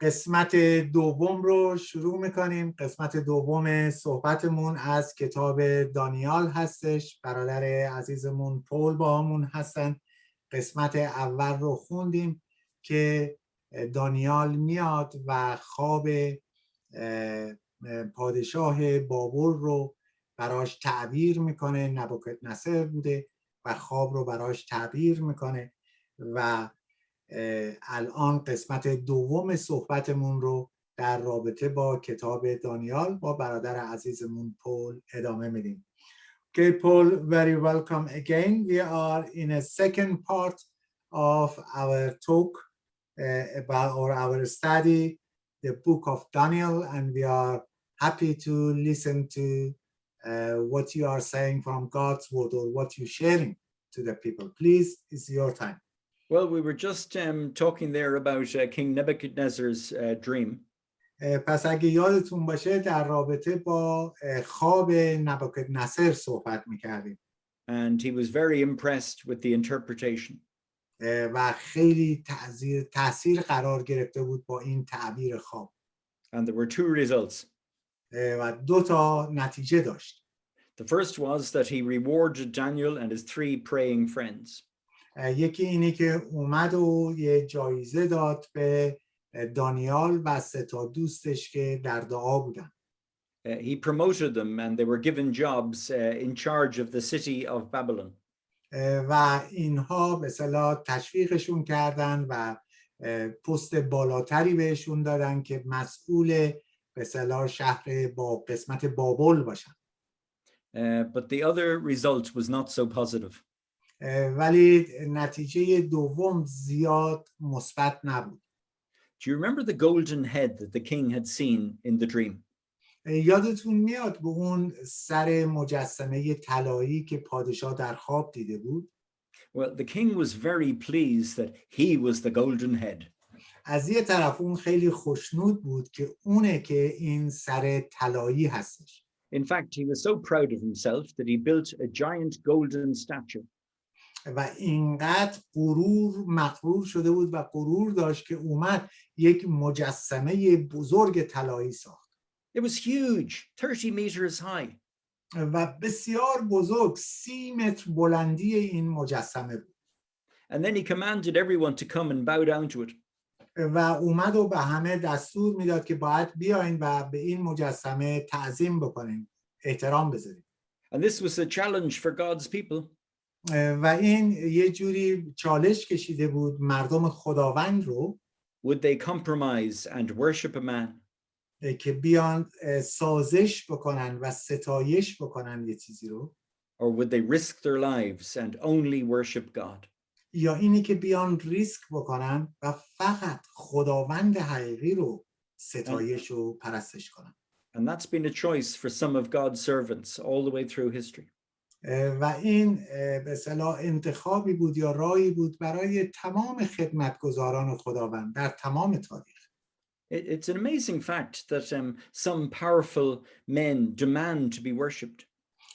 قسمت دوم رو شروع میکنیم. قسمت دوم صحبتمون از کتاب دانیال هستش. برادر عزیزمون پول با همون هستن. قسمت اول رو خوندیم که دانیال میاد و خواب پادشاه بابل رو براش تعبیر میکنه. نبوکدنصر بوده و خواب رو براش تعبیر میکنه و الان قسمت دوم صحبتمون رو در رابطه با کتاب دانیال با برادر عزیزمون پول ادامه میدیم. Okay, Paul, very welcome again. We are in a second part of our talk about our study, the book of Daniel, and we are happy to listen to what you are saying from God's word or what you're sharing to the people. Please, it's your time. Well, we were just talking there about King Nebuchadnezzar's dream. پس اگه یادتون باشه در رابطه با خواب نبوکدنصر صحبت می‌کردیم. And he was very impressed with the interpretation. و خیلی تأثیر قرار گرفته بود با این تعبیر خواب. And there were two results. و دو تا نتیجه داشت. The first was that he rewarded Daniel and his three praying friends. یکی اینی که اومد و یه جایزه داد به دانیال و سه تا دوستش که در دعا بودن. He promoted them and they were given jobs in charge of the city of Babylon. و اینها به اصطلاح تشویقشون کردن و پست بالاتری بهشون دادن که مسئول به اصطلاح شهر با قسمت بابل باشن. But the other result was not so positive. ولی نتیجه دوم زیاد مثبت نبود. Do you remember the golden head that the king had seen in the dream? یادتون میاد به اون سر مجسمه طلایی که پادشاه در خواب دیده بود؟ Well, the king was very pleased that he was the golden head. از یه طرف اون خیلی خوشنود بود که اونه که این سر طلایی هستش. In fact, he was so proud of himself that he built a giant golden statue. و اینقدر مغرور شده بود و غرور داشت که اومد یک مجسمه بزرگ طلایی ساخت. It was huge, 30 meters high. و بسیار بزرگ، 30 متر بلندی این مجسمه بود. And then he commanded everyone to come and bow down to it. و اومد و به همه دستور میداد که باید بیاین و به این مجسمه تعظیم بکنین، احترام بذارین. And this was a challenge for God's people. و این یه جوری چالش کشیده بود مردم خداوند رو. Would they compromise and worship a man? که بیان سازش بکنن و ستایش بکنن یه چیزی رو. Or would they risk their lives and only worship God? یا اینی که بیان ریسک بکنن و فقط خداوند حقیقی رو ستایش و پرستش کنن. And that's been a choice for some of God's servants all the way through history. و این به اصطلاح انتخابی بود یا راهی بود برای تمام خدمتگزاران خداوند در تمام تاریخ. It's an amazing fact that some powerful men demand to be worshipped.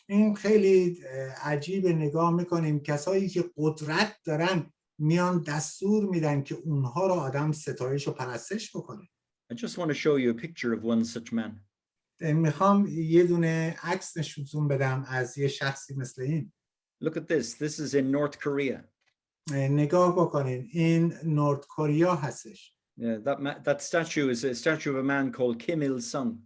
این خیلی عجیب نگاه میکنیم کسایی که قدرت دارن میان دستور میدن که اونها رو آدم ستایش و پرستش بکنه. I just want to show you a picture of one such man. میخوام یه دونه عکس نشون بدم از یه شخصی مثل این. Look at this. This is in North Korea. نگاه بکنین این نورد کوریا هستش. That statue is a statue of a man called Kim Il-sung.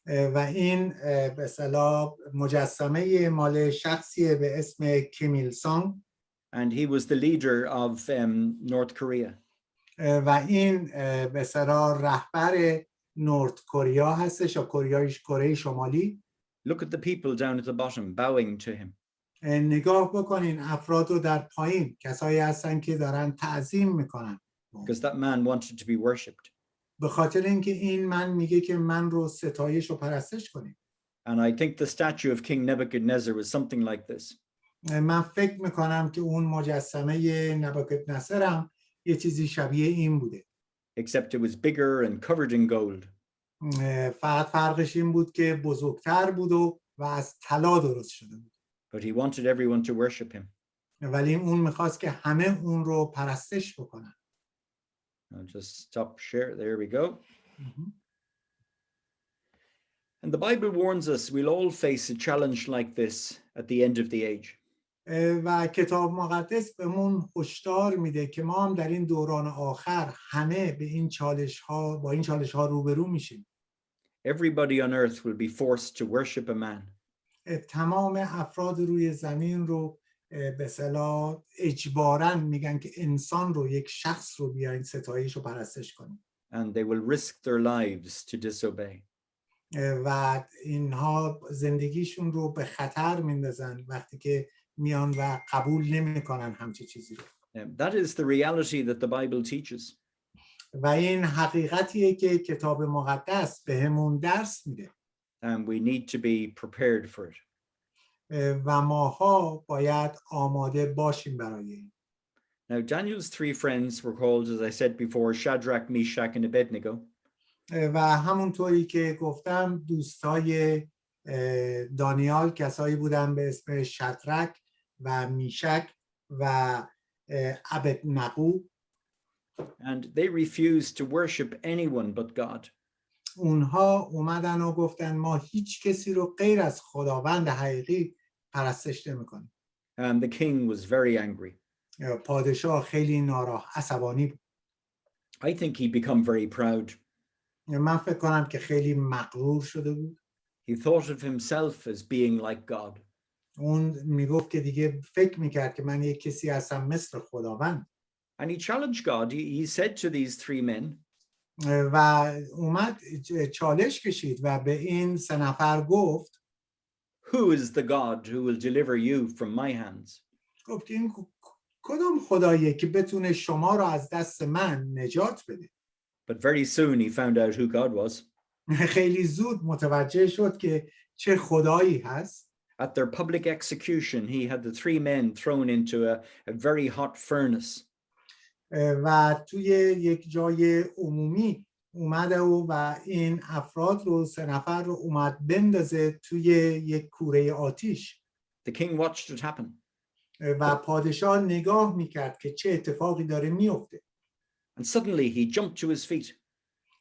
و این به اصطلاح مجسمه مال شخصی به اسم کیم ایل سونگ. And he was the leader of North Korea. و این به اصطلاح رهبر نورد کوریا هستش یا کره شمالی. Look at the people down at the bottom bowing to him. نگاه بکنین افراد رو در پایین، کسایی هستن که دارن تعظیم میکنن. Because that man wanted to be worshipped. به خاطر اینکه این من میگه که من رو ستایش و پرستش کنید. And I think the statue of King Nebuchadnezzar was something like this. من فکر میکنم که اون مجسمه نبوکدنصر هم یه چیزی شبیه این بوده. Except it was bigger and covered in gold. فقط فرقش این بود که بزرگتر بود و از طلا درست شده بود. But he wanted everyone to worship him. ولی اون میخواست که همه اون رو پرستش بکنن. I'll just stop share. There we go. And the Bible warns us we'll all face a challenge like this at the end of the age. و کتاب مقدس بهمون هشدار میده که ما هم در این دوران آخر همه به این با این چالش ها روبرو میشیم. Everybody on earth will be forced to worship a man. تمام افراد روی زمین رو به اصطلاح اجباراً میگن که انسان رو، یک شخص رو بیاین ستایش و پرستش کنیم. And they will risk their lives to disobey. و اینها زندگیشون رو به خطر میندازن وقتی که میان و قبول نمیکنن همچین چیزی رو. That is the reality that the Bible teaches. و این حقیقتیه که کتاب مقدس بهمون درس میده. And we need to be prepared for it. و ماها باید آماده باشیم برای این. Now Daniel's three friends were called, as I said before, Shadrach, Meshach and Abednego. و همونطوری که گفتم دوستای دانیال کسایی بودن به اسم شدرک و میشک و عبدنغو. And they refused to worship anyone but God. اونها اومدن و گفتن ما هیچ کسی رو غیر از خداوند حقیقی پرستش نمی‌کنیم. And the king was very angry. پادشاه خیلی عصبانی بود. I think he'd become very proud. من فکر کنم که خیلی مغرور شده بود. He thought of himself as being like God. اون میگفت که دیگه فکر میکرد که من یک کسی هستم مثل خداوند. And he challenged God. He said to these three men, و اومد چالش کشید و به این سه نفر گفت Who is the God who will deliver you from my hands? گفت که این کدام خداییه که بتونه شما رو از دست من نجات بده. But very soon he found out who God was. خیلی زود متوجه شد که چه خدایی هست. At their public execution, he had the three men thrown into a very hot furnace. و توی یک جای عمومی اومده و این افراد رو سه نفر رو اومد بندازه توی یک کوره آتیش. The king watched it happen. و پادشاه نگاه میکرد که چه اتفاقی داره میفته. And suddenly he jumped to his feet.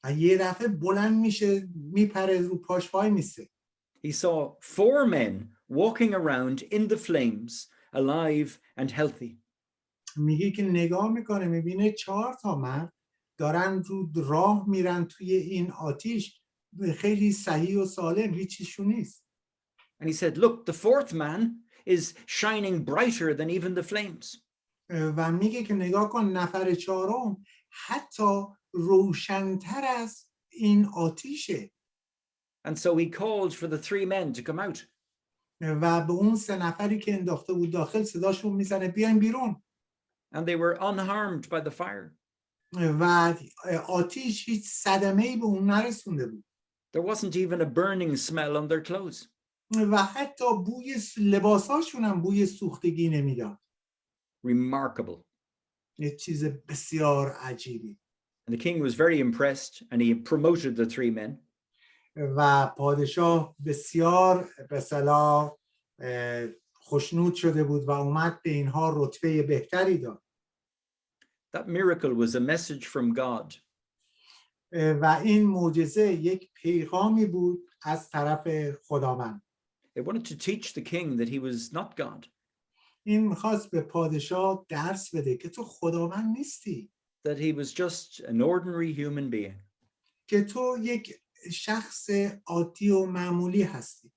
و یه دفعه بلند میشه میپره رو پاش وای میسته. He saw four men walking around in the flames, alive and healthy. میگه که نگاه میکنه میبینه 4 تا مرد دارن رو راه میرن توی این آتیش خیلی صحیح و سالم، هیچیشون نیست. And he said, look, the fourth man is shining brighter than even the flames. و میگه که نگاه کن نفر 4م حتی روشن‌تر از این آتیشه. And so he called for the three men to come out. و به اون سه نفری که انداخته بود داخل صداشون میزنه بیاین بیرون. And they were unharmed by the fire. و آتیش هیچ صدمه‌ای به اون نرسونده بود. There wasn't even a burning smell on their clothes. و حتی بوی لباساشون هم بوی سوختگی نمیداد. Remarkable. یه چیز بسیار عجیبی. And the king was very impressed and he promoted the three men. و پادشاه بسیار به اصطلاح خوشنود شده بود و اومد به اینها رتبه بهتری داد. That miracle was a message from God. و این معجزه یک پیغامی بود از طرف خداوند. It wanted to teach the king that he was not God. این میخواست به پادشاه درس بده که تو خداوند نیستی. That he was just an ordinary human being. که تو یک شخص عادی و معمولی هستی.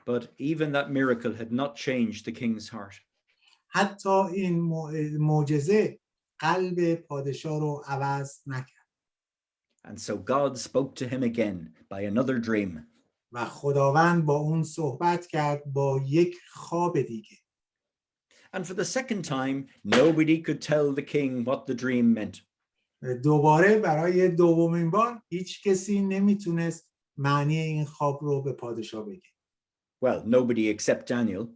But even that miracle had not changed the king's heart. حتی این معجزه قلب پادشاه رو عوض نکرد. And so God spoke to him again by another dream. و خداوند با اون صحبت کرد با یک خواب دیگه. And for the second time, nobody could tell the king what the dream meant. دوباره برای دومین بار هیچ کسی نمیتونست معنی این خواب رو به پادشاه بگه. Well, nobody except Daniel.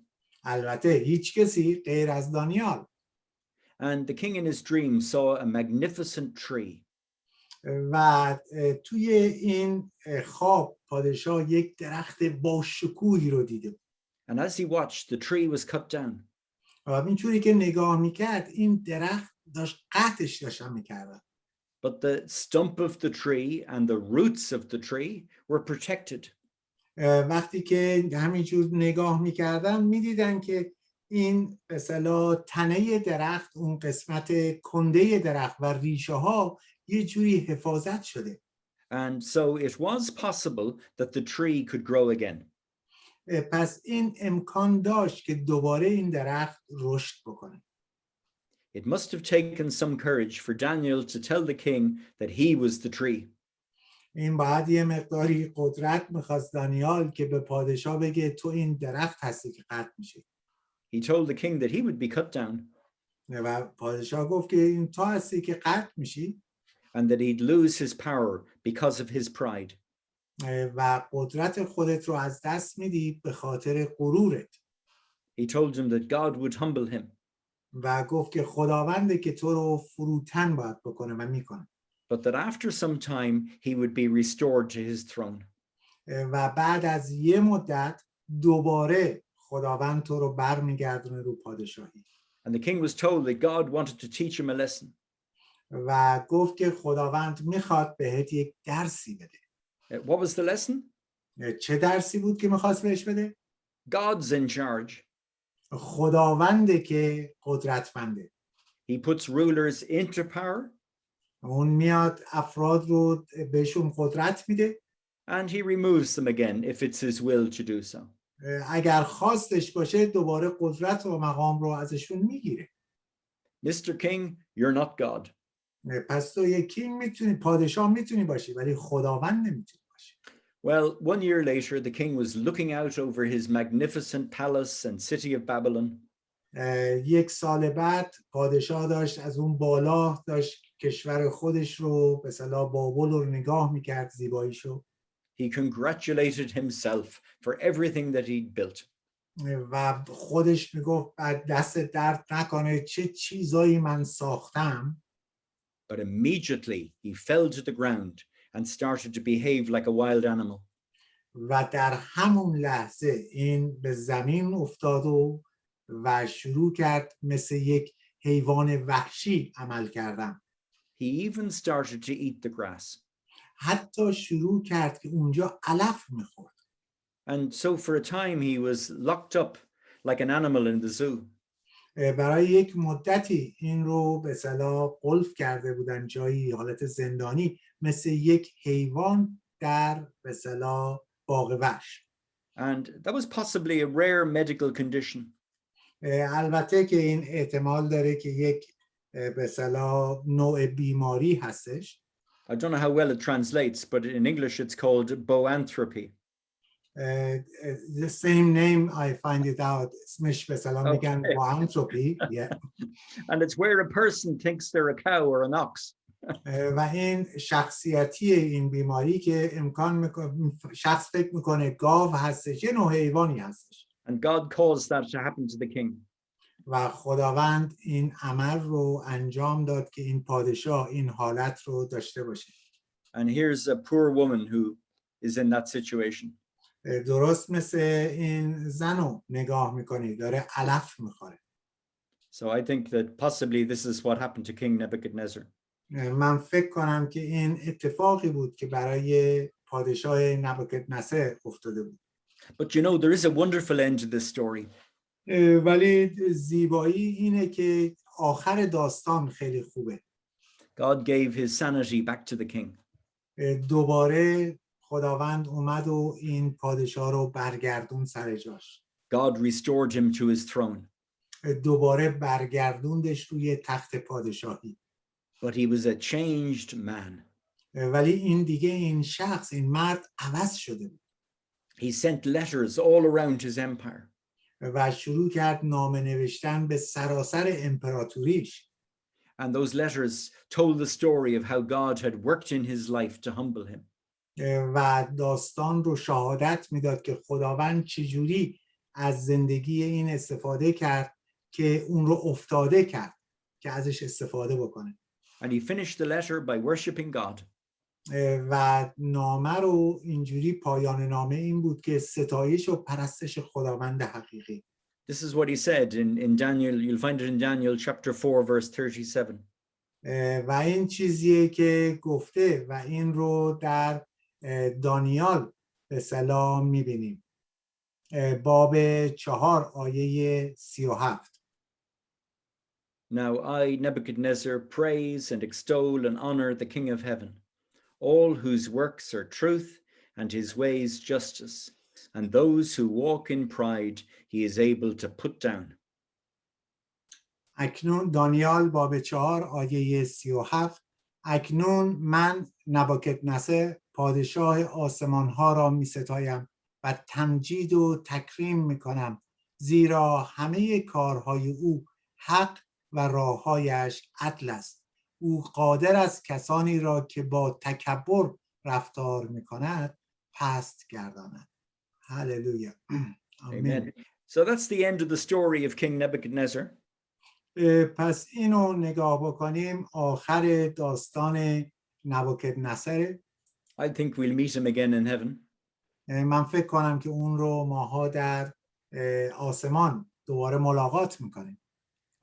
البته هیچ کسی غیر از دانیال. And the king in his dream saw a magnificent tree. و توی این خواب پادشاه یک درخت با شکوهی رو دیده. And as he watched, the tree was cut down. و اینجوری که نگاه میکرد این درخت داشت قطعش داشتن میکردن. but the stump of the tree and the roots of the tree were protected. وقتی که همینجور نگاه میکردن میدیدن که این به اصطلاح تنه درخت، اون قسمت کنده درخت و ریشه ها یه جوری حفاظت شده. And so it was possible that the tree could grow again. پس این امکان داشت که دوباره این درخت رشد بکنه. It must have taken some courage for Daniel to tell the king that he was the tree. این باید یه مقداری قدرت میخواست دانیال که به پادشاه بگه تو این درخت هستی که قطع میشه. He told the king that he would be cut down. و پادشاه گفت که این تو هستی که قطع میشی. And that he'd lose his power because of his pride. و قدرت خودت رو از دست میدی به خاطر غرورت. He told him that God would humble him. و گفت که خداونده که تو رو فروتن باید بکنه و میکنه. But that after some time he would be restored to his throne. و بعد از یه مدت دوباره خداوند تو رو برمیگردونه رو پادشاهی. And the king was told that God wanted to teach him a lesson. و گفت که خداوند میخواد بهت یک درسی بده. What was the lesson? چه درسی بود که میخواست بهش بده؟ God's in charge. خداونده که قدرتمنده. He puts rulers into power. اون میاد افراد رو بهشون قدرت میده. And he removes them again if it's his will to do so. اگر خواستش باشه دوباره قدرت و مقام رو ازشون میگیره. Mr. King, you're not God. پس تو یکی میتونی پادشاه میتونی باشی ولی خداوند نمیتونی باشی. Well, 1 year later, the king was looking out over his magnificent palace and city of Babylon. یک سال بعد پادشاه داشت از اون بالا داشت کشور خودش رو به اصطلاح بابل رو نگاه میکرد، زیباییشو. He congratulated himself for everything that he'd built. و خودش میگفت دست درد نکنه چه چیزایی من ساختم. But immediately he fell to the ground and started to behave like a wild animal. و در همون لحظه این به زمین افتاد و شروع کرد مثل یک حیوان وحشی عمل کردن. He even started to eat the grass. حتی شروع کرد که اونجا علف میخورد. And so for a time he was locked up like an animal in the zoo. برای یک مدتی این رو به اصطلاح قلف کرده بودن جایی حالت زندانی مثل یک حیوان در به اصطلاح باغ وحش. And that was possibly a rare medical condition. البته که این احتمال داره که یک به اصطلاح نوع بیماری هستش. I don't know how well it translates, but in English it's called boanthropy. The same name I find it out. اسمش به اصطلاح میگن boanthropy. And it's where a person thinks they're a cow or an ox. و این شخصیتی این بیماری که امکان میکنه شخص فکر میکنه گاو هستش، یه نوع حیوانی هستش. And God caused that to happen to the king. و خداوند این عمل رو انجام داد که این پادشاه این حالت رو داشته باشه. And here's a poor woman who is in that situation. درست مثل این زنو نگاه میکنی داره علف میخوره. So I think that possibly this is what happened to King Nebuchadnezzar. من فکر کنم که این اتفاقی بود که برای پادشاه نبوکدنصر افتاده بود. But you know, there is a wonderful end to this story. ولی زیبایی اینه که آخر داستان خیلی خوبه. God gave his sanity back to the king. دوباره خداوند اومد و این پادشاه رو برگردون سر جاش. God restored him to his throne. دوباره برگردوندش روی تخت پادشاهی. But he was a changed man. ولی این دیگه این شخص این مرد عوض شده بود. He sent letters all around his empire. و شروع کرد نامه نوشتن به سراسر امپراتوریش. And those letters told the story of how God had worked in his life to humble him. و داستان رو شهادت میداد که خداوند چجوری از زندگی این استفاده کرد که اون رو افتاده کرد که ازش استفاده بکنه. And he finished the letter by worshiping God. و نامه رو اینجوری پایان نامه این بود که ستایش و پرستش خداوند حقیقی. This is what he said in Daniel. You'll find it in Daniel chapter 4 verse 37. و این چیزیه که گفته و این رو در دانیال به اصطلاح میبینیم. باب 4 آیه 37. Now I, Nebuchadnezzar, praise and extol and honor the King of heaven, all whose works are truth and his ways justice, and those who walk in pride he is able to put down. اکنون دانیال باب 4 آیه 37. اکنون من نبوکدنصر پادشاه آسمان ها را می ستایم و تمجید و تکریم می کنم، زیرا همه کارهای او حق و راههایش عدل است. او قادر است کسانی را که با تکبر رفتار می کند پست گرداند. هللویا. Amen. So that's the end of the story of King Nebuchadnezzar. پس اینو نگاه بکنیم، آخر داستان نبوکدنصر. I think we'll meet him again in heaven. من فکر کنم که اون رو ماها در آسمان دوباره ملاقات میکنیم.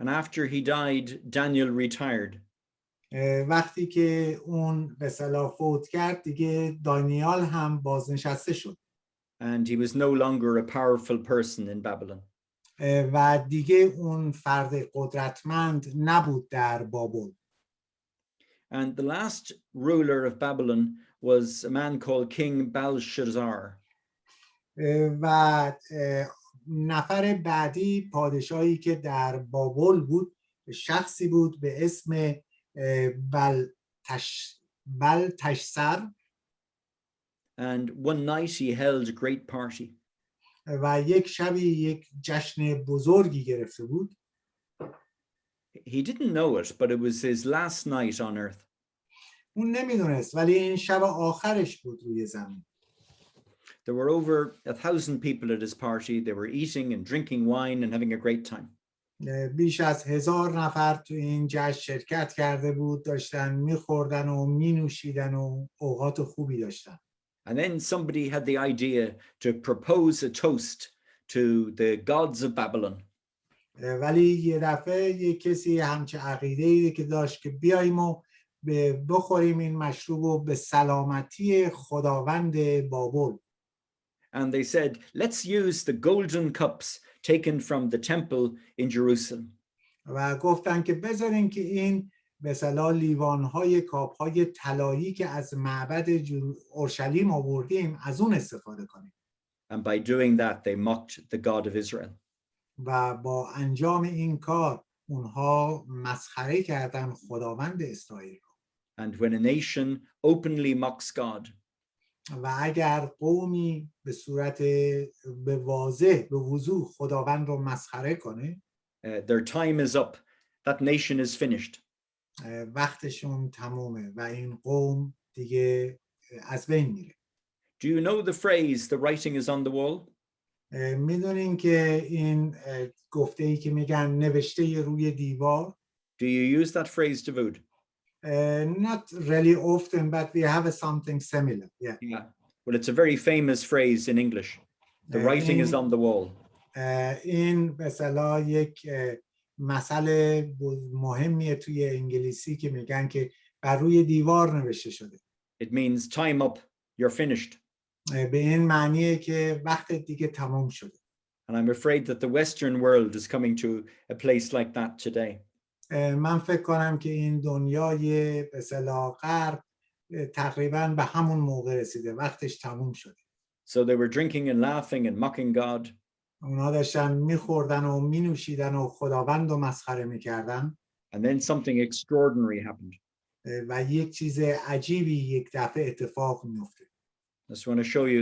And after he died, Daniel retired. وقتی که اون به اصطلاح فوت کرد دیگه دانیال هم بازنشسته شد. And he was no longer a powerful person in Babylon. و دیگه اون فرد قدرتمند نبود در بابل. And the last ruler of Babylon was a man called King Belshazzar. و نفر بعدی پادشاهی که در بابل بود شخصی بود به اسم بلتشسر. And one night he held a great party. و یک شبی یک جشن بزرگی گرفته بود. He didn't know it, but it was his last night on earth. اون نمیدونست ولی این شب آخرش بود روی زمین. There were over 1,000 people at his party. They were eating and drinking wine and having a great time. بیش از 1000 نفر تو این جشن شرکت کرده بود، داشتن میخوردن و مینوشیدن و اوقات خوبی داشتن. And then somebody had the idea to propose a toast to the gods of Babylon. ولی یه دفعه یه کسی همچه عقیده‌ای که داشت که بیاییم و بخوریم این مشروب و به سلامتی خداوند بابل. And they said, let's use the golden cups taken from the temple in Jerusalem. و گفتن که بذارین که این به اصطلاح لیوان‌های کاپ‌های طلایی که از معبد اورشلیم آوردیم از اون استفاده کنیم. And by doing that they mocked the God of Israel. و با انجام این کار اونها مسخره کردن خداوند اسرائیل. And when a nation openly mocks God, و اگر قومی به صورت به واضح به وضوح خداوند رو مسخره کنه، their time is up. That nation is finished. وقتشون تمومه و این قوم دیگه از بین میره. Do you know the phrase, the writing is on the wall? میدونین که این گفته‌ای که میگن نوشته روی دیوار. Do you use that phrase, David? Not really often, but we have something similar. Yeah. Well, it's a very famous phrase in English. The writing is on the wall. این به اصطلاح یک مسئله مهمیه توی انگلیسی که میگن که بر روی دیوار نوشته شده. It means time up. You're finished. به این معنیه که وقت دیگه تمام شده. And I'm afraid that the Western world is coming to a place like that today. من فکر کنم که این دنیای به اصطلاح غرب تقریباً به همون موقع رسیده، وقتش تموم شده. So they were drinking and laughing and mocking God. اونا داشتن میخوردن و مینوشیدن و خداوند رو مسخره میکردن. And then something extraordinary happened. و یک چیز عجیبی یک دفعه اتفاق میفته. I just want to show you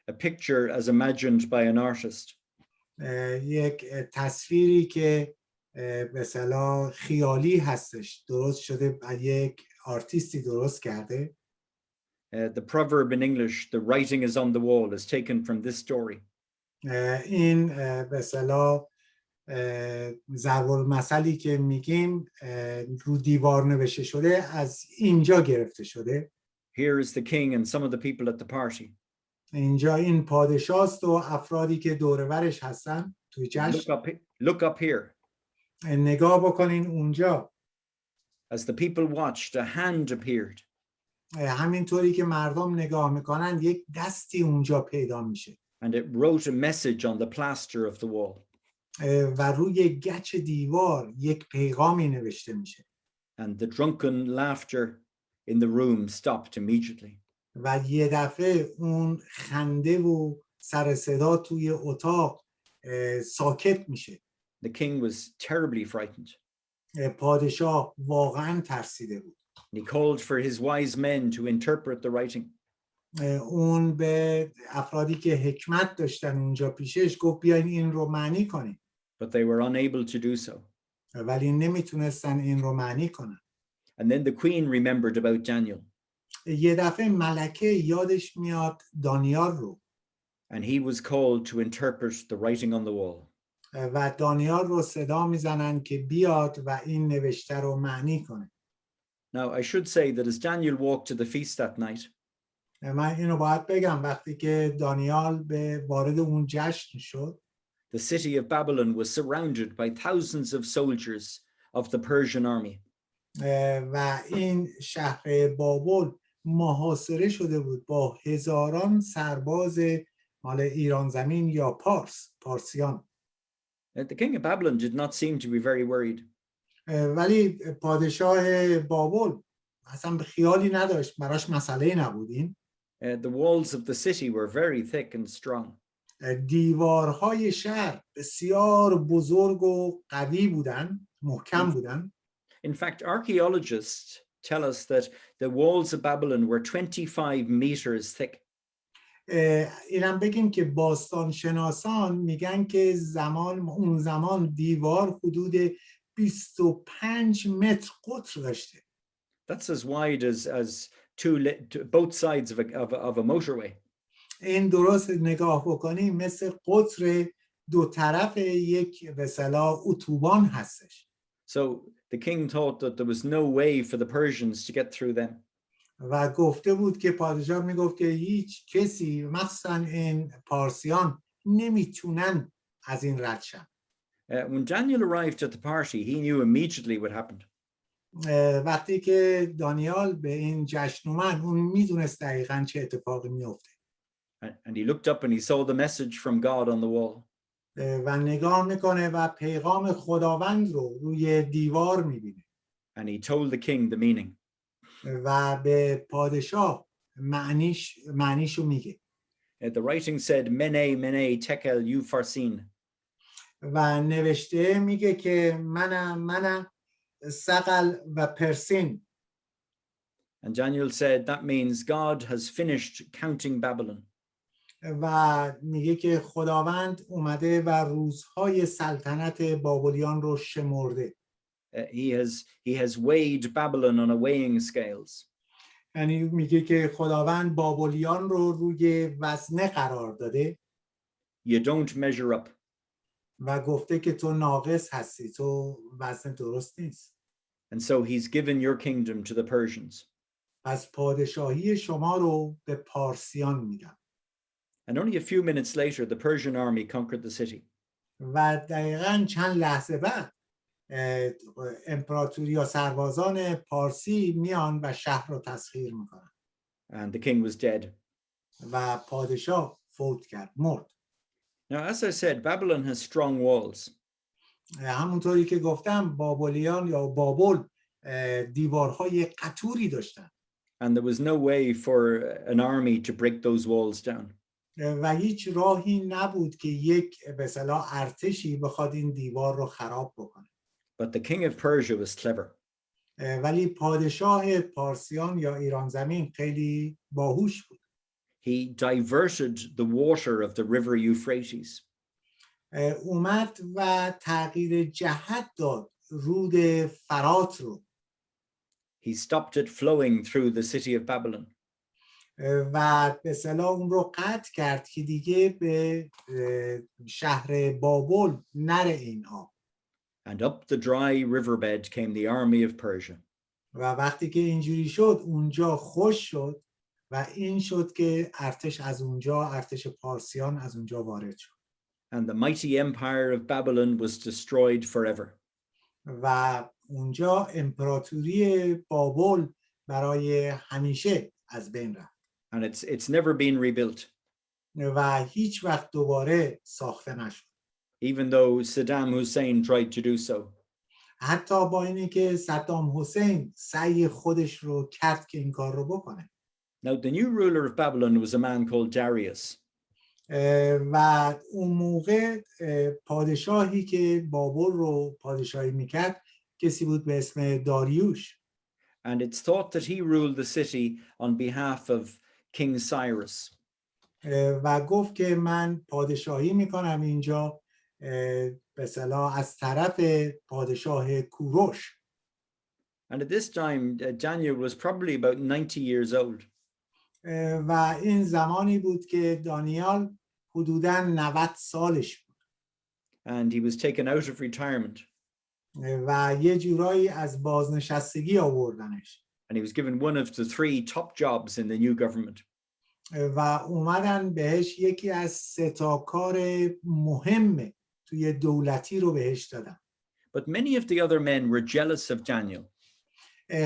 a picture as imagined by an artist. یک تصویری که به اصطلاح خیالی هستش، درست شده یک آرتیستی درست کرده. The proverb in English, the writing is on the wall, is taken from this story. این به اصطلاح ضرب المثلی که میگیم رو دیوار نوشته شده از اینجا گرفته شده. Here is the king and some of the people at the party. اینجا این پادشاست و افرادی که دور و برش هستن توی جشن. Look up here. نگاه بکنین اونجا. As the people watched, a hand appeared. همینطوری که مردم نگاه میکنن یک دستی اونجا پیدا میشه And it wrote a message on the plaster of the wall. و روی گچ دیوار یک پیغامی نوشته میشه And the drunken laughter in the room stopped immediately. و یه دفعه اون خنده و سر صدا توی اتاق ساکت میشه. The king was terribly frightened. پادشاه واقعا ترسیده بود. And he called for his wise men to interpret the writing. اون به افرادی که حکمت داشتن اونجا پیشش گفت بیاین این رو معنی کنین. But they were unable to do so. ولی نمیتونستن این رو معنی کنن. And then the queen remembered about Daniel. یه دفعه ملکه یادش میاد دانیال رو. And he was called to interpret the writing on the wall. و دانیال رو صدا میزنن که بیاد و این نوشته رو معنی کنه. Now, I should say that as Daniel walked to the feast that night, من اینو باید بگم وقتی که دانیال به وارد اون جشن شد the city of Babylon was surrounded by thousands of soldiers of the Persian army. و این شهر بابل محاصره شده بود با هزاران سرباز مال ایران زمین یا پارسیان. The king of Babylon did not seem to be very worried. ولی پادشاه بابل اصلا به خیالی نداشت، براش مسئله نبودین. The walls of the city were very thick and strong. دیوارهای شهر بسیار بزرگ و قوی بودن، محکم بودن. In fact, archaeologists tell us that the walls of Babylon were 25 meters thick. اینم بگیم که باستانشناسان میگن که اون زمان دیوار حدود 25 متر قطر داشته. That's as wide as both sides of a motorway. این درست نگاه بکنیم مثل قطر دو طرف یک به اصطلاح اتوبان هستش. So the king thought that there was no way for the Persians to get through them. و گفته بود که پادشاه میگفت که هیچ کسی مخصوصا این پارسیان نمیتونن از این رد شن. When Daniel arrived at the party, he knew immediately what happened. وقتی که دانیال به این جشن اومد اون میدونست دقیقاً چه اتفاقی میفته. And he looked up and he saw the message from God on the wall. و نگاه میکنه و پیغام خداوند رو روی دیوار میبینه. And he told the king the meaning. و به پادشاه معنیشو میگه. The writing said, Mene, Mene, Tekel, Upharsin. و نوشته میگه که من ثقل و پرسین. And Daniel said, that means God has finished counting Babylon. و میگه که خداوند اومده و روزهای سلطنت بابلیان رو شمرده. He has weighed Babylon on a weighing scales. یعنی میگه که خداوند بابلیان رو روی وزنه قرار داده. You don't measure up. و گفته که تو ناقص هستی، تو وزن درست نیست. And so he's given your kingdom to the Persians. پس پادشاهی شما رو به پارسیان میدم. And only a few minutes later, the Persian army conquered the city. و دقیقاً چند لحظه بعد امپراتوری یا سربازان پارسی میان و شهر رو تسخیر میکنن. And the king was dead. و پادشاه فوت کرد، مرد. Now, as I said, Babylon has strong walls. همونطوری که گفتم بابلیان یا بابل دیوارهای قطوری داشتن. And there was no way for an army to break those walls down. و هیچ راهی نبود که یک به اصطلاح ارتشی بخواد این دیوار رو خراب بکنه. But the king of Persia was clever. ولی پادشاه پارسیان یا ایران زمین خیلی باهوش بود. He diverted the water of the river Euphrates. اومد و تغییر جهت داد رود فرات رو. He stopped it flowing through the city of Babylon. و به اصطلاح اون رو قطع کرد که دیگه به شهر بابل نره این آب. And up the dry riverbed came the army of Persia. و وقتی که اینجوری شد اونجا خوش شد و این شد که ارتش پارسیان از اونجا وارد شد. And the mighty empire of Babylon was destroyed forever. و اونجا امپراتوری بابل برای همیشه از بین رفت and it's never been rebuilt, و هیچ وقت دوباره ساخته نشد. even though Saddam Hussein tried to do so. حتی با اینی که صدام حسین سعی خودش رو کرد که این کار رو بکنه. Now, the new ruler of Babylon was a man called Darius. و اون موقع پادشاهی که بابل رو پادشاهی میکرد کسی بود به اسم داریوش. And it's thought that he ruled the city on behalf of King Cyrus. و گفت که من پادشاهی میکنم اینجا به اصطلاح از طرف پادشاه کوروش. And at this time, Daniel was probably about 90 years old. و این زمانی بود که دانیال حدوداً 90 سالش بود. And he was taken out of retirement. و یه جورایی از بازنشستگی آوردنش. And he was given one of the 3 top jobs in the new government. و اومدن بهش یکی از 3 تا کار مهم توی دولتی رو بهش دادن. But many of the other men were jealous of Daniel.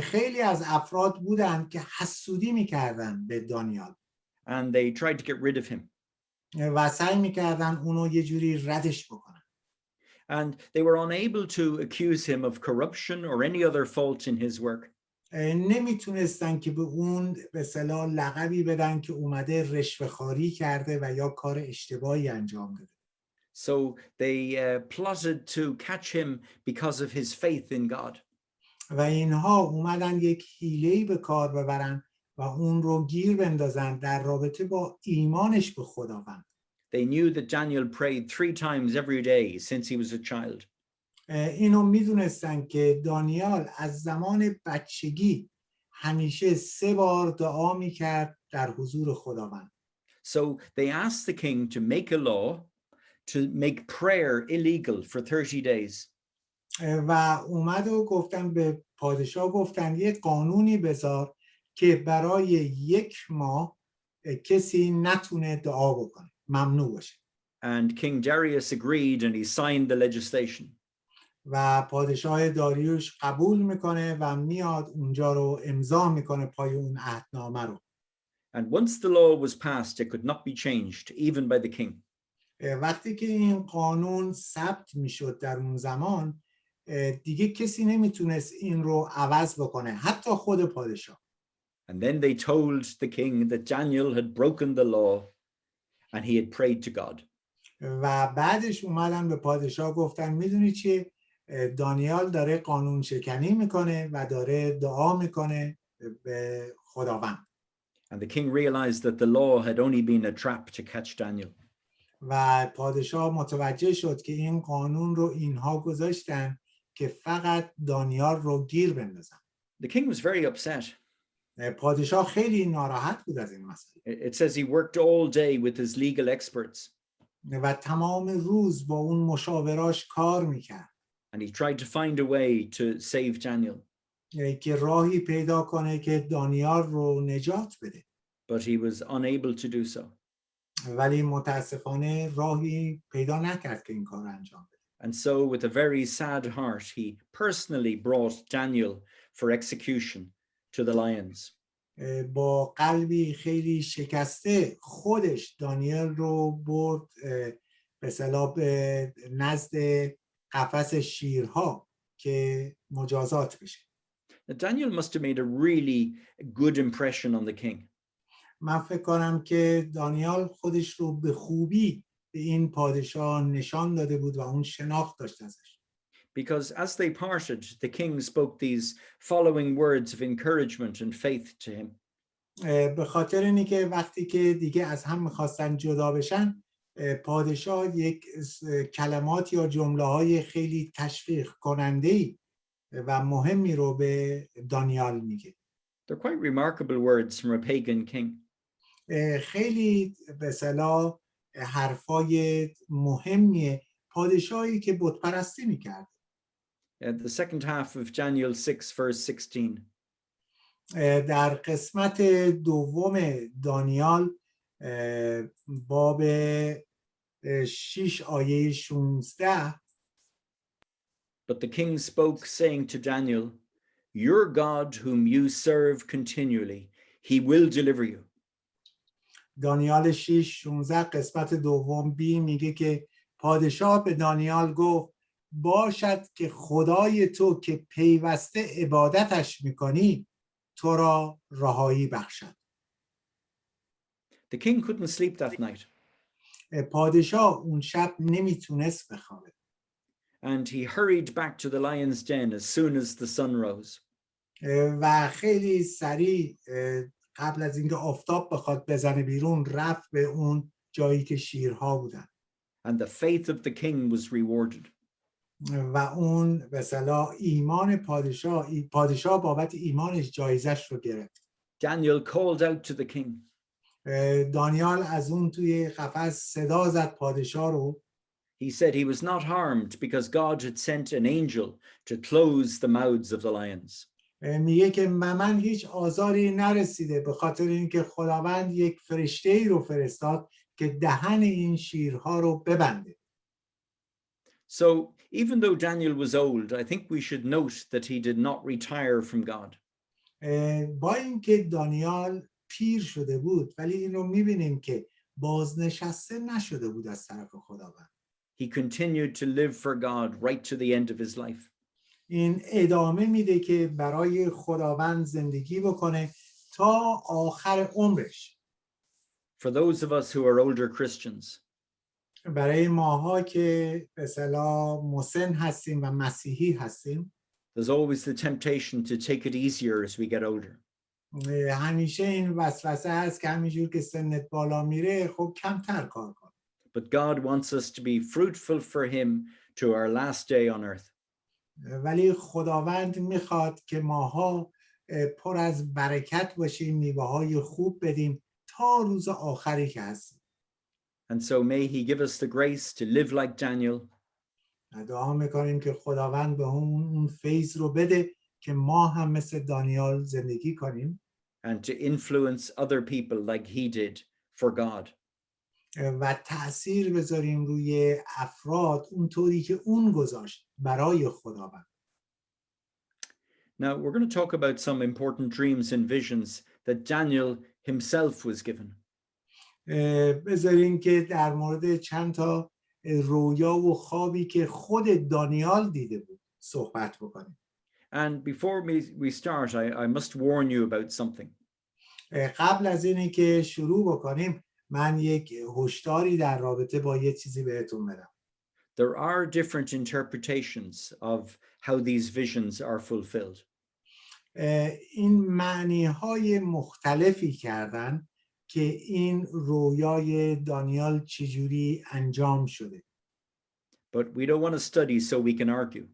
خیلی از افراد بودن که حسودی میکردن به دانیال. And they tried to get rid of him. و سعی میکردن اونو یه جوری ردش بکنن. And they were unable to accuse him of corruption or any other fault in his work. نمیتونستن که به اون به اصطلاح لقبی بدن که اومده رشوه‌خواری کرده و یا کار اشتباهی انجام داده. So they plotted to catch him because of his faith in God. و اینها اومدن یک حیله‌ای به کار ببرن و اون رو گیر بندازن در رابطه با ایمانش به خداوند. They knew that Daniel prayed 3 times every day since he was a child. اینو میدونستن که دانیال از زمان بچگی همیشه 3 بار دعا میکرد در حضور خداوند. So they asked the king to make a law to make prayer illegal for 30 days. و اومد و گفتن به پادشاه گفتن یه قانونی بذار که برای 1 ماه کسی نتونه دعا بکنه، ممنوع باشه. And King Darius agreed and he signed the legislation. و پادشاه داریوش قبول میکنه و میاد اونجا رو امضا میکنه پای اون عهدنامه رو. And once the law was passed, it could not be changed, even by the king. وقتی که این قانون ثبت میشد در اون زمان دیگه کسی نمیتونست این رو عوض بکنه، حتی خود پادشاه. And then they told the king that Daniel had broken the law and he had prayed to God. و بعدش اومدن به پادشاه گفتن میدونی چیه؟ دانیال داره قانون شکنی میکنه و داره دعا میکنه به خداوند. And the king realized that the law had only been a trap to catch Daniel. و پادشاه متوجه شد که این قانون رو اینها گذاشتن که فقط دانیال رو گیر بندازن. The king was very upset. پادشاه خیلی ناراحت بود از این مسئله. It says he worked all day with his legal experts. و تمام روز با اون مشاوراش کار میکرد. And he tried to find a way to save Daniel. که راهی پیدا کنه که دانیال رو نجات بده. But he was unable to do so. ولی متاسفانه راهی پیدا نکرد که این کار انجام بده. And so with a very sad heart, he personally brought Daniel for execution to the lions. با قلبی خیلی شکسته خودش دانیل رو برد به اصطلاح به نزد قفس شیرها که مجازات بشه. Daniel must have made a really good impression on the king. من فکر کنم که دانیال خودش رو به خوبی به این پادشاه نشان داده بود و اون شناخت داشت ازش. Because as they parted, the king spoke these following words of encouragement and faith to him. به خاطر اینی که وقتی که دیگه از هم میخواستن جدا بشن پادشاه یک کلمات یا جمله‌های خیلی تشویق کننده‌ای و مهمی رو به دانیال میگه. They're quite remarkable words from a pagan king. خیلی به اصطلاح حرفای مهمیه پادشاهی که بت پرستی میکرد. The second half of Daniel 6 verse 16. در قسمت دوم دانیال باب 6 آیه 16 But the king spoke, saying to Daniel, your God whom you serve continually, he will deliver you. دانیال 6:16 قسمت دوم بی میگه که پادشاه به دانیال گفت باشد که خدای تو که پیوسته عبادتش میکنی تو را رهایی بخشد. The king couldn't sleep that night. پادشاه اون شب نمیتونست بخوابه. And he hurried back to the lion's den as soon as the sun rose. و خیلی سریع قبل از اینکه آفتاب بخواد بزنه بیرون رفت به اون جایی که شیرها بودن. And the faith of the king was rewarded. و اون به اصطلاح ایمان پادشاه بابت ایمانش جایزش رو گرفت. Daniel called out to the king. دانیال از اون توی قفس صدا زد پادشاه رو. He said he was not harmed because God had sent an angel to close the mouths of the lions. میگه که من هیچ آزاری نرسیده به خاطر اینکه خداوند یک فرشته‌ای رو فرستاد که دهن این شیرها رو ببنده. So even though Daniel was old, I think we should note that he did not retire from God. با اینکه دانیال پیر شده بود ولی این رو می‌بینیم که بازنشسته نشده بود از طرف خداوند. He continued to live for God right to the end of his life. این ادامه میده که برای خداوند زندگی بکنه تا آخر عمرش. For those of us who are older Christians, برای ماها که به اصطلاح مسن هستیم و مسیحی هستیم there's always the temptation to take it easier as we get older. همیشه این وسوسه هست که همینجور که سنت بالا میره خب کمتر کار کن. But God wants us to be fruitful for him to our last day on earth. ولی خداوند میخواد که ماها پر از برکت باشیم، میوه‌های خوب بدیم تا روز آخری که هستیم. And so may he give us the grace to live like Daniel. دعا میکنیم که خداوند به اون فیض رو بده که ما هم مثل دانیال زندگی کنیم. And to influence other people like he did for God. و تأثیر بذاریم روی افراد اونطوری که اون گذاشت برای خداوند. Now we're going to talk about some important dreams and visions that Daniel himself was given. بذاریم که در مورد چند تا رویا و خوابی که خود دانیال دیده بود صحبت بکنیم. And before we start, I must warn you about something. قبل از اینی که شروع بکنیم من یک هشداری در رابطه با یه چیزی بهتون بدم. There are different interpretations of how these visions are fulfilled. این معنی‌های مختلفی کردن که این رویای دانیال چجوری انجام شده. But we don't want to study so we can argue.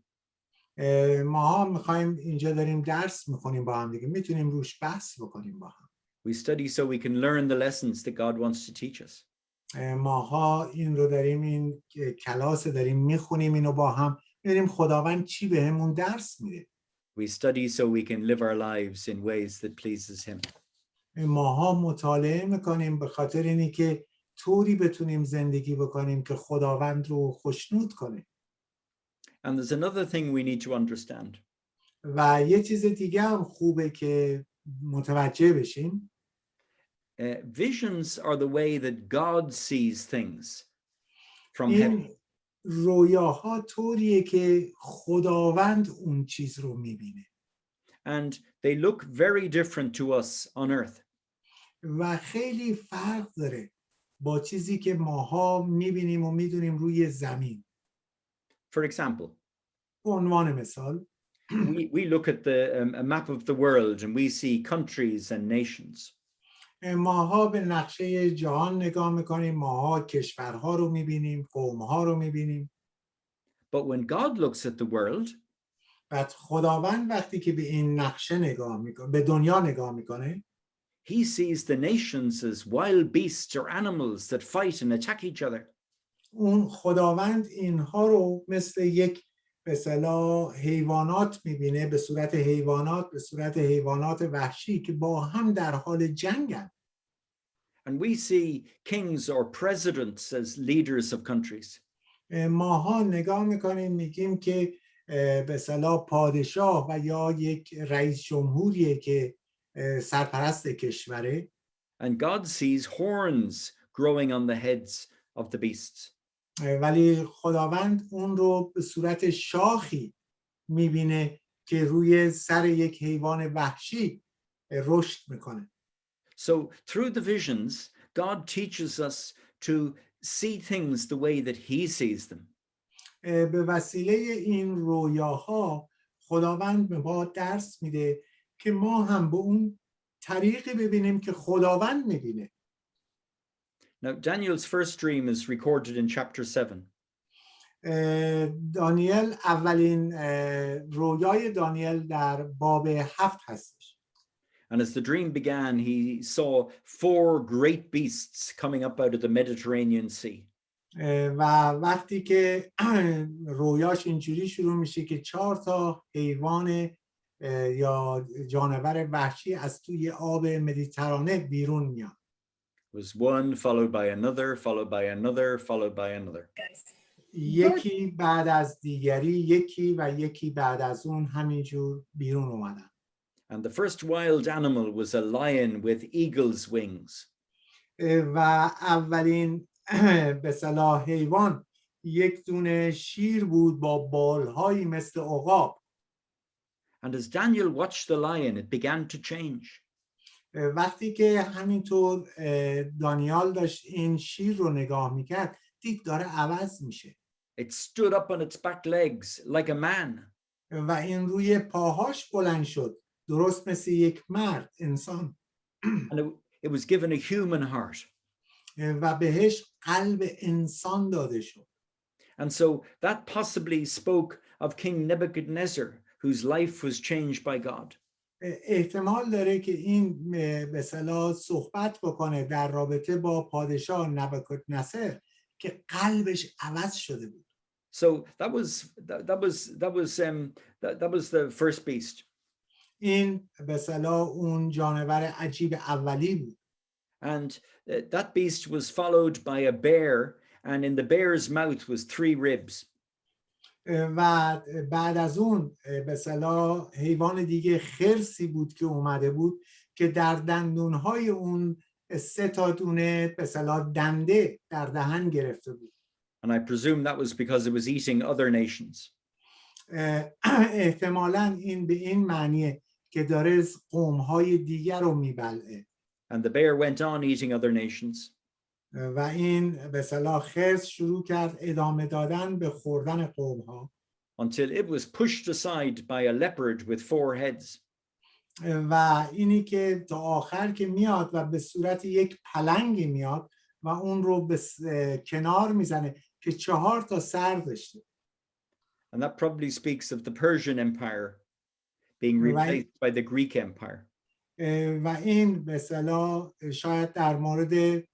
ما ها میخوایم اینجا داریم درس میخونیم با هم دیگه میتونیم روش بحث بکنیم با هم. We study so we can learn the lessons that God wants to teach us. ماها این رو داریم این کلاس داریم میخونیم اینو با هم ببینیم خداوند چی بهمون درس میده. We study so we can live our lives in ways that pleases him. ماها مطالعه میکنیم به خاطر اینی که طوری بتونیم زندگی بکنیم که خداوند رو خوشنود کنه. And there's another thing we need to understand. و یه چیز دیگه هم خوبه که متوجه بشیم. Visions are the way that God sees things from heaven. این رویاها طوریه که خداوند اون چیز رو میبینه. And they look very different to us on earth. و خیلی فرق داره با چیزی که ماها میبینیم و میدونیم روی زمین. For example, به عنوان مثال we look at a map of the world and we see countries and nations. ماها به نقشه جهان نگاه میکنیم، ماها کشورها رو میبینیم، قومها رو میبینیم. But when God looks at the world, بعد خداوند وقتی که به این نقشه نگاه میکنه، به دنیا نگاه میکنه، he sees the nations as wild beasts or animals that fight and attack each other. اون خداوند اینها رو مثل یک به اصطلاح حیوانات میبینه، به صورت حیوانات وحشی که با هم در حال جنگن. And we see kings or presidents as leaders of countries. ماها نگاه میکنیم میگیم که به اصطلاح پادشاه و یا یک رئیس جمهوریه که سرپرست کشوره. And God sees horns growing on the heads of the beasts. ولی خداوند اون رو به صورت شاخی میبینه که روی سر یک حیوان وحشی رشد میکنه. So through the visions, God teaches us to see things the way that he sees them. به وسیله این رویاها خداوند به ما درس میده که ما هم به اون طریقی ببینیم که خداوند میبینه. Now, Daniel's first dream is recorded in chapter 7. دانیل اولین رویای دانیل در باب 7 هستش. And as the dream began, he saw 4 great beasts coming up out of the Mediterranean Sea. و وقتی که رویاش اینجوری شروع میشه که 4 تا حیوان یا جانور وحشی از توی آب مدیترانه بیرون میاد. It was one followed by another, followed by another, followed by another. یکی بعد از دیگری، یکی و یکی بعد از اون همینجور بیرون اومدن. And the first wild animal was a lion with eagle's wings. و اولین به اصطلاح حیوان یک دونه شیر بود با بالهایی مثل عقاب. And as Daniel watched the lion, it began to change. وقتی که همینطور دانیال داشت این شیر رو نگاه میکرد دید داره عوض میشه. It stood up on its back legs like a man. و این روی پاهاش بلند شد درست مثل یک مرد انسان. And it was given a human heart. و بهش قلب انسان داده شد. And so that possibly spoke of King Nebuchadnezzar, whose life was changed by God. احتمال داره که این به اصطلاح صحبت بکنه در رابطه با پادشاه نبوکدنصر که قلبش عوض شده بود. So that was the first beast. این به اصطلاح اون جانور عجیب اولی بود. And that beast was followed by a bear, and in the bear's mouth was 3 ribs. و بعد از اون به اصطلاح حیوان دیگه خرسی بود که اومده بود که در دندونهای اون 3 تا دونه به اصطلاح دنده در دهن گرفته بود. And I presume that was because it was eating other nations. احتمالاً این به این معنیه که داره قوم‌های دیگر رو میبلعه. And the bear went on eating other nations. و این به اصطلاح خرس شروع کرد ادامه دادن به خوردن قوم‌ها. Until it was pushed aside by a leopard with 4 heads. و اینی که تا آخر که میاد و به صورت یک پلنگی میاد و اون رو به کنار میزنه که 4 تا سر داشته. And that probably speaks of the Persian Empire being replaced by the Greek Empire. و این به اصطلاح شاید در مورد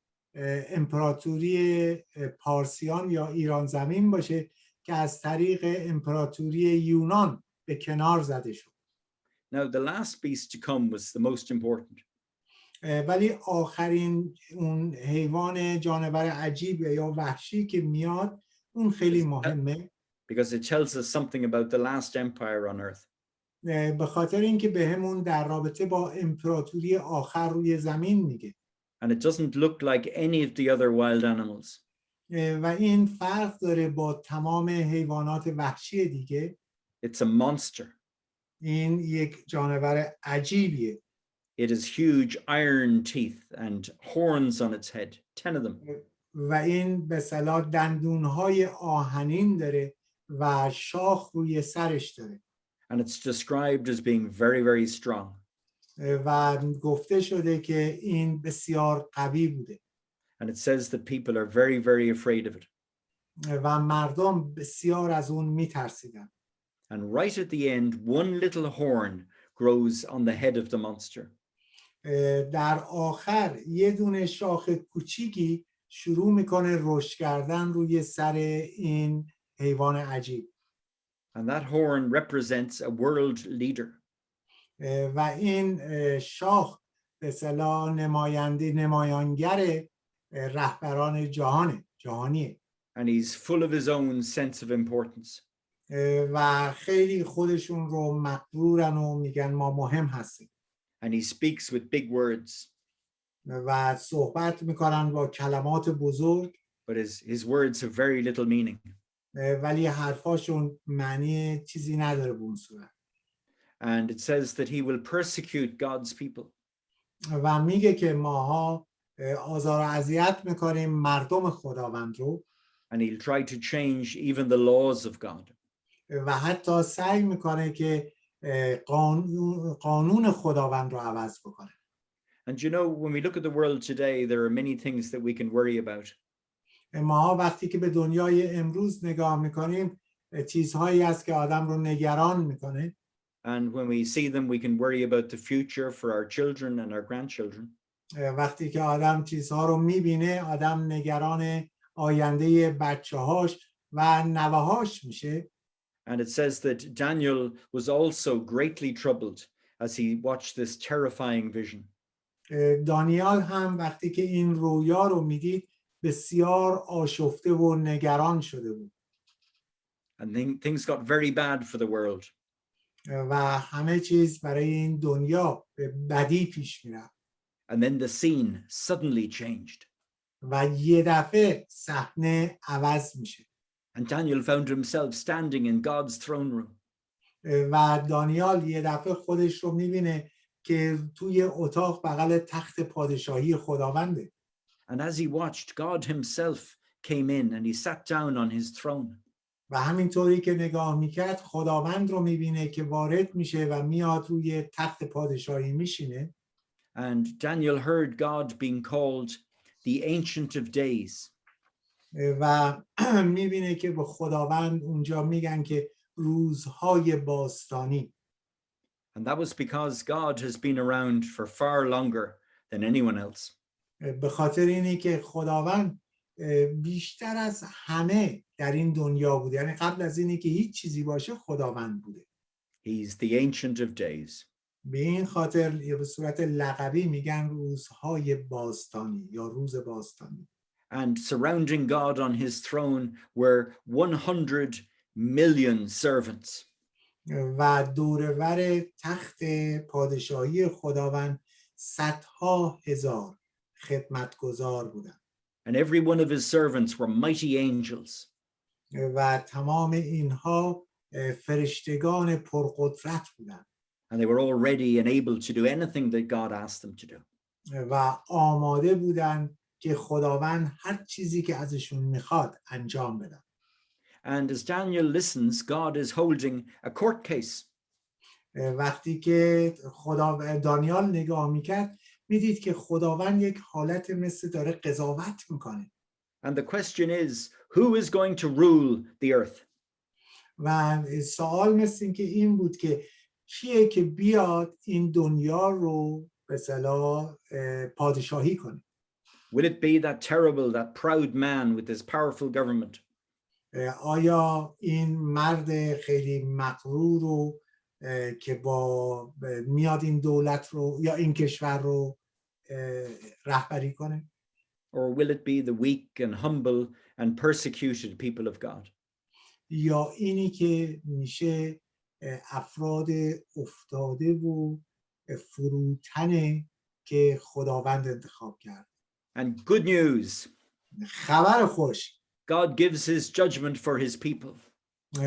امپراتوری پارسیان یا ایران زمین باشه که از طریق امپراتوری یونان به کنار زده شد. Now the last beast to come was the most important. ولی آخرین اون حیوان جانور عجیب یا وحشی که میاد اون خیلی مهمه. Because it tells us something about the last empire on earth. به خاطر اینکه بهمون در رابطه با امپراتوری آخر روی زمین میگه. And it doesn't look like any of the other wild animals. و این فرق داره با تمام حیوانات وحشی دیگه. It's a monster. این یک جانور عجیبیه. It has huge iron teeth and horns on its head, 10 of them. و این به اصطلاح دندونهای آهنین داره و شاخ روی سرش داره. And it's described as being very, very strong. و گفته شده که این بسیار قوی بوده. And it says that people are very, very afraid of it. و مردم بسیار از اون میترسیدن. And right at the end, one little horn grows on the head of the monster. در آخر یه دونه شاخ کوچیکی شروع میکنه رشد کردن روی سر این حیوان عجیب. And that horn represents a world leader. و این شاخ به اصطلاح نمایانگر رهبران جهانیه. And he's full of his own sense of importance. و خیلی خودشون رو مغرورن و میگن ما مهم هستیم And he speaks with big words, و صحبت میکنن با کلمات بزرگ but his words have very little meaning. ولی حرفاشون معنی چیزی نداره به اون صورت. And it says that he will persecute God's people. و میگه که ماها آزار و اذیت میکنیم مردم خداوند رو And he'll try to change even the laws of God. و حتی سعی میکنه که قانون خداوند رو عوض بکنه. And you know, when we look at the world today, there are many things that we can worry about. ماها وقتی که به دنیای امروز نگاه میکنیم چیزهایی هست که آدم رو نگران میکنه. And when we see them, we can worry about the future for our children and our grandchildren. وقتی که آدم چیزها رو میبینه آدم نگران آینده بچه‌هاش و نوه‌هاش میشه. And it says that Daniel was also greatly troubled as he watched this terrifying vision. دانیال هم وقتی که این رویا رو میدید بسیار آشفته و نگران شده بود. And things got very bad for the world. و همه چیز برای این دنیا به بدی پیش میرفت. And then the scene suddenly changed. و یه دفعه صحنه عوض میشه. And Daniel found himself standing in God's throne room. و دانیال یه دفعه خودش رو میبینه که توی اتاق بغل تخت پادشاهی خداونده. And as he watched, God himself came in and he sat down on his throne. و همینطوری که نگاه میکرد خداوند رو میبینه که وارد میشه و میاد روی تخت پادشاهی میشینه. And Daniel heard God being called the Ancient of Days. و میبینه که به خداوند اونجا میگن که روزهای باستانی. And that was because God has been around for far longer than anyone else. به خاطر اینی که خداوند بیشتر از همه در این دنیا بوده. یعنی قبل از اینی که هیچ چیزی باشه خداوند بوده. He's the Ancient of Days. به این خاطر به صورت لقبی میگن روزهای باستانی یا روز باستانی. And surrounding God on his throne were 100 million servants. و دورور تخت پادشاهی خداوند صدها هزار خدمتگزار بودند. And every one of his servants were mighty angels. و تمام اینها فرشتگان پرقدرت بودند. And they were all ready and able to do anything that God asked them to do. و آماده بودند که خداوند هر چیزی که ازشون میخواد انجام بدن. And as Daniel listens, God is holding a court case. وقتی که دانیال نگاه میکرد میدید که خداوند یک حالت مثل داره قضاوت میکنه. And the question is, who is going to rule the earth? و سوال مثل این که این بود که کیه که بیاد این دنیا رو به اصطلاح پادشاهی کنه. Will it be that terrible, that proud man with his powerful government? آیا این مرد خیلی مغرور رو که با میاد این دولت رو یا این کشور رو رهبری کنه؟ Or will it be the weak and humble and persecuted people of God? یا اینی که میشه افراد افتاده و فروتنه که خداوند انتخاب کرد. And good news. خبر خوش. God gives his judgment for his people.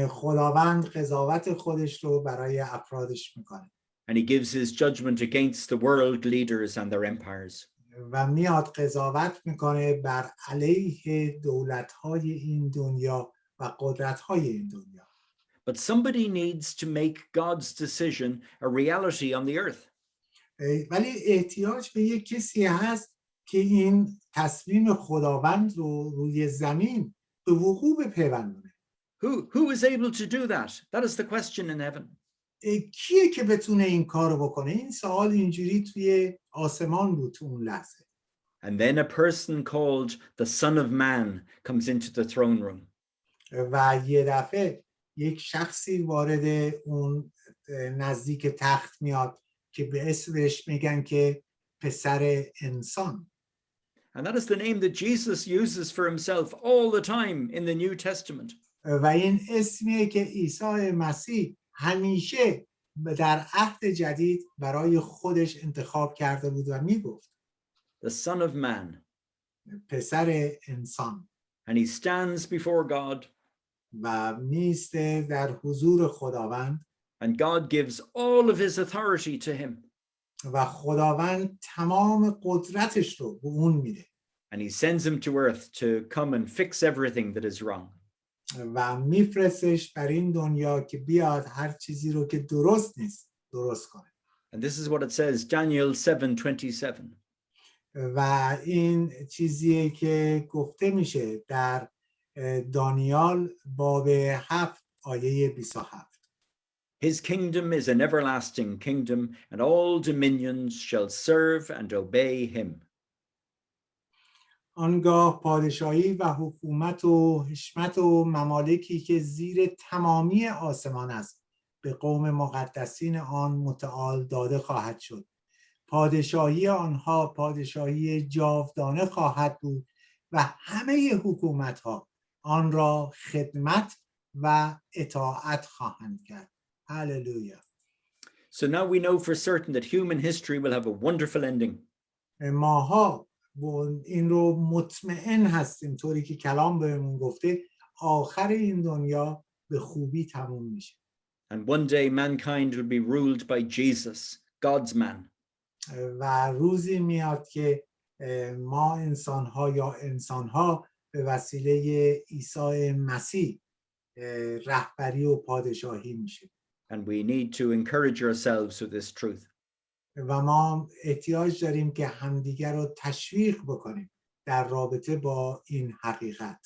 خداوند قضاوت خودش رو برای افرادش میکنه. And he gives his judgment against the world leaders and their empires. و میاد قضاوت میکنه بر علیه دولت‌های این دنیا و قدرت‌های این دنیا. But somebody needs to make God's decision a reality on the earth. ولی احتیاج به یک کسی هست که این تصمیم خداوند رو روی زمین به وقوع بپیوندونه. Who is able to do that? That is the question in heaven. کیه که بتونه این کارو بکنه؟ این سوال اینجوری توی آسمان بود تو اون لحظه. And then a person called the Son of Man comes into the throne room. و یه دفعه یک شخصی وارد اون نزدیک تخت میاد که به اسمش میگن که پسر انسان. And that is the name that Jesus uses for himself all the time in the New Testament. و این اسمیه که عیسی مسیح همیشه در عهد جدید برای خودش انتخاب کرده بود و میگفت the Son of Man. پسر انسان. And he stands before God, و میسته در حضور خداوند and God gives all of his authority to him. و خداوند تمام قدرتش رو به اون میده And he sends him to earth to come and fix everything that is wrong. و میفرستش بر این دنیا که بیاد هر چیزی رو که درست نیست درست کنه. And this is what it says, Daniel 7:27. و این چیزیه که گفته میشه در دانیال باب 7 آیه 27. His kingdom is an everlasting kingdom, and all dominions shall serve and obey him. آنگاه پادشاهی و حکومت و حشمت و ممالکی که زیر تمامی آسمان است به قوم مقدسین آن متعال داده خواهد شد. پادشاهی آنها پادشاهی جاودانه خواهد بود و همه حکومت‌ها آن را خدمت و اطاعت خواهند کرد. هللویا. So now we know for certain that human history will have a wonderful ending. ماها این رو مطمئن هستیم طوری که کلام بهمون گفته آخر این دنیا به خوبی تموم میشه. And one day mankind will be ruled by Jesus, God's man. و روزی میاد که ما انسانها به وسیله عیسی مسیح رهبری و پادشاهی میشه. And we need to encourage ourselves with this truth. و ما احتیاج داریم که همدیگر رو تشویق بکنیم در رابطه با این حقیقت.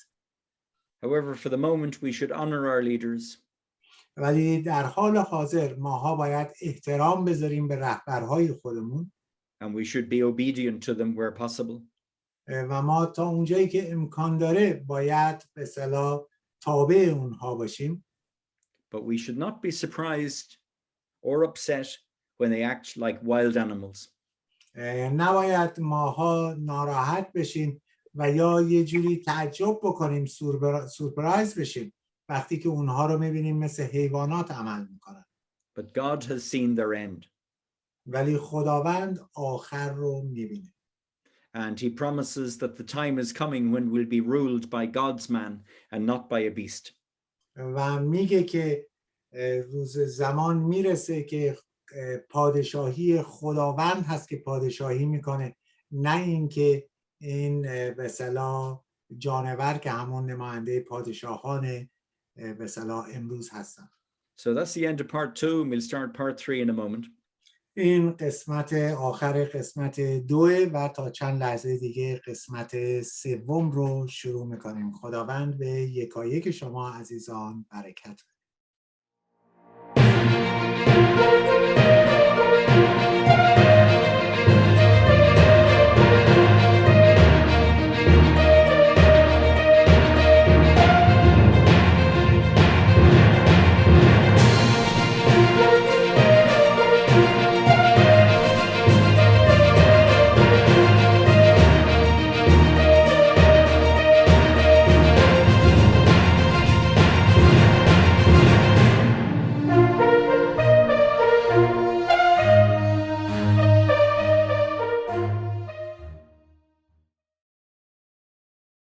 However, for the moment, we should honor our leaders. ولی در حال حاضر ماها باید احترام بذاریم به رهبرهای خودمون. And we should be obedient to them where possible. و ما تا اونجایی که امکان داره باید به اصطلاح تابع اونها باشیم. But we should not be surprised or upset when they act like wild animals. نباید ماها ناراحت بشیم و یا یه جوری تعجب بکنیم، سورپرایز بشیم وقتی که اونها رو میبینیم مثل حیوانات عمل میکنن. But God has seen their end. ولی خداوند آخر رو میبینه. And he promises that the time is coming when we'll be ruled by God's man and not by a beast. و میگه که روز زمان میرسه که پادشاهی خداوند هست که پادشاهی میکنه، نه اینکه این به اصطلاح جانور که همون نماینده پادشاهان به اصطلاح امروز هستن. So that's the end of part 2, and we'll start part 3 in a moment. این قسمت آخر قسمت 2 و تا چند لحظه دیگه قسمت 3 رو شروع میکنیم. خداوند به یکایک شما عزیزان برکت بده.